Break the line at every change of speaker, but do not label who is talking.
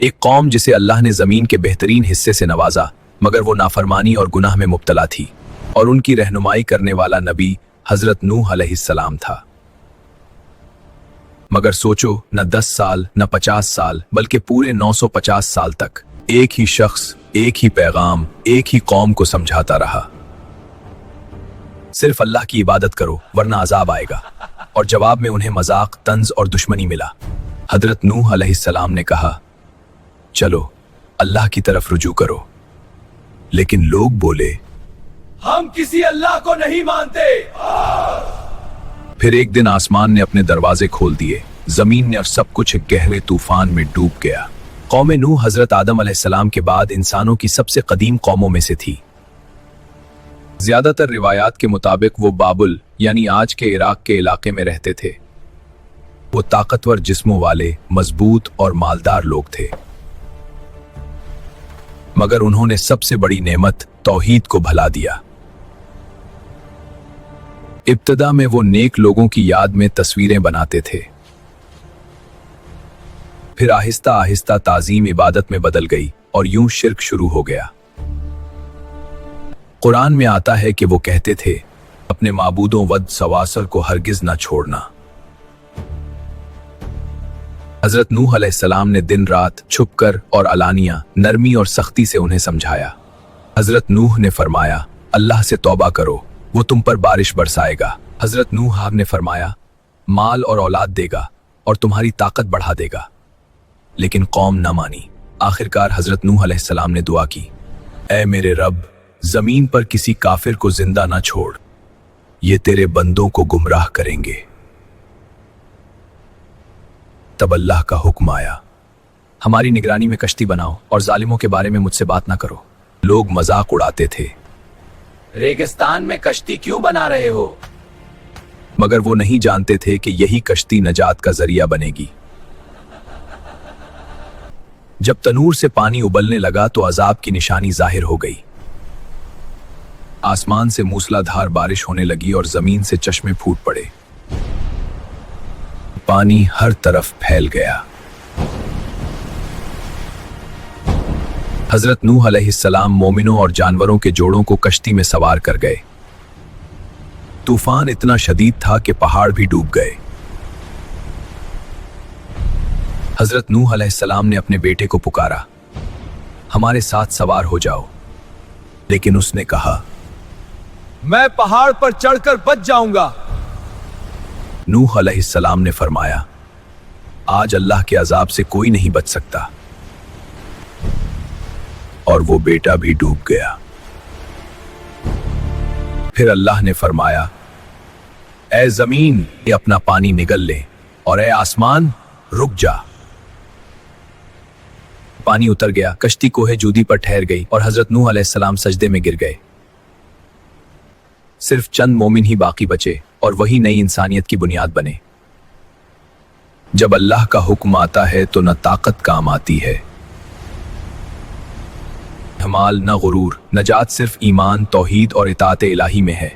ایک قوم جسے اللہ نے زمین کے بہترین حصے سے نوازا، مگر وہ نافرمانی اور گناہ میں مبتلا تھی، اور ان کی رہنمائی کرنے والا نبی حضرت نوح علیہ السلام تھا۔ مگر سوچو، نہ 10 سال نہ 50 سال بلکہ پورے 950 سال تک ایک ہی شخص، ایک ہی پیغام، ایک ہی قوم کو سمجھاتا رہا، صرف اللہ کی عبادت کرو ورنہ عذاب آئے گا، اور جواب میں انہیں مذاق، طنز اور دشمنی ملا۔ حضرت نوح علیہ السلام نے کہا، چلو اللہ کی طرف رجوع کرو، لیکن لوگ بولے،
ہم کسی اللہ کو نہیں مانتے۔
پھر ایک دن آسمان نے اپنے دروازے کھول دیے، زمین نے اور سب کچھ ایک گہرے طوفان میں ڈوب گیا۔ قوم نوح حضرت آدم علیہ السلام کے بعد انسانوں کی سب سے قدیم قوموں میں سے تھی۔ زیادہ تر روایات کے مطابق وہ بابل یعنی آج کے عراق کے علاقے میں رہتے تھے۔ وہ طاقتور جسموں والے، مضبوط اور مالدار لوگ تھے، مگر انہوں نے سب سے بڑی نعمت توحید کو بھلا دیا۔ ابتدا میں وہ نیک لوگوں کی یاد میں تصویریں بناتے تھے، پھر آہستہ آہستہ تعظیم عبادت میں بدل گئی اور یوں شرک شروع ہو گیا۔ قرآن میں آتا ہے کہ وہ کہتے تھے، اپنے معبودوں ود سواسر کو ہرگز نہ چھوڑنا۔ حضرت نوح علیہ السلام نے دن رات چھپ کر اور علانیہ، نرمی اور سختی سے انہیں سمجھایا۔ حضرت نوح نے فرمایا، اللہ سے توبہ کرو، وہ تم پر بارش برسائے گا۔ حضرت نوح نے فرمایا، مال اور اولاد دے گا اور تمہاری طاقت بڑھا دے گا، لیکن قوم نہ مانی۔ آخرکار حضرت نوح علیہ السلام نے دعا کی، اے میرے رب، زمین پر کسی کافر کو زندہ نہ چھوڑ، یہ تیرے بندوں کو گمراہ کریں گے۔ تب اللہ کا حکم آیا، ہماری نگرانی میں کشتی بناؤ اور ظالموں کے بارے میں مجھ سے بات نہ کرو۔ لوگ مذاق اڑاتے تھے،
ریگستان میں کشتی کیوں بنا رہے ہو؟
مگر وہ نہیں جانتے تھے کہ یہی کشتی نجات کا ذریعہ بنے گی۔ جب تنور سے پانی ابلنے لگا تو عذاب کی نشانی ظاہر ہو گئی۔ آسمان سے موسلا دھار بارش ہونے لگی اور زمین سے چشمے پھوٹ پڑے، پانی ہر طرف پھیل گیا۔ حضرت نوح علیہ السلام مومنوں اور جانوروں کے جوڑوں کو کشتی میں سوار کر گئے۔ طوفان اتنا شدید تھا کہ پہاڑ بھی ڈوب گئے۔ حضرت نوح علیہ السلام نے اپنے بیٹے کو پکارا، ہمارے ساتھ سوار ہو جاؤ، لیکن اس نے کہا،
میں پہاڑ پر چڑھ کر بچ جاؤں گا۔
نوح علیہ السلام نے فرمایا، آج اللہ کے عذاب سے کوئی نہیں بچ سکتا، اور وہ بیٹا بھی ڈوب گیا۔ پھر اللہ نے فرمایا، اے زمین، یہ اپنا پانی نگل لے، اور اے آسمان، رک جا۔ پانی اتر گیا، کشتی کوہ جودی پر ٹھہر گئی اور حضرت نوح علیہ السلام سجدے میں گر گئے۔ صرف چند مومن ہی باقی بچے اور وہی نئی انسانیت کی بنیاد بنے۔ جب اللہ کا حکم آتا ہے تو نہ طاقت کام آتی ہے، نہ مال، نہ غرور، نجات صرف ایمان، توحید اور اطاعت الہی میں ہے۔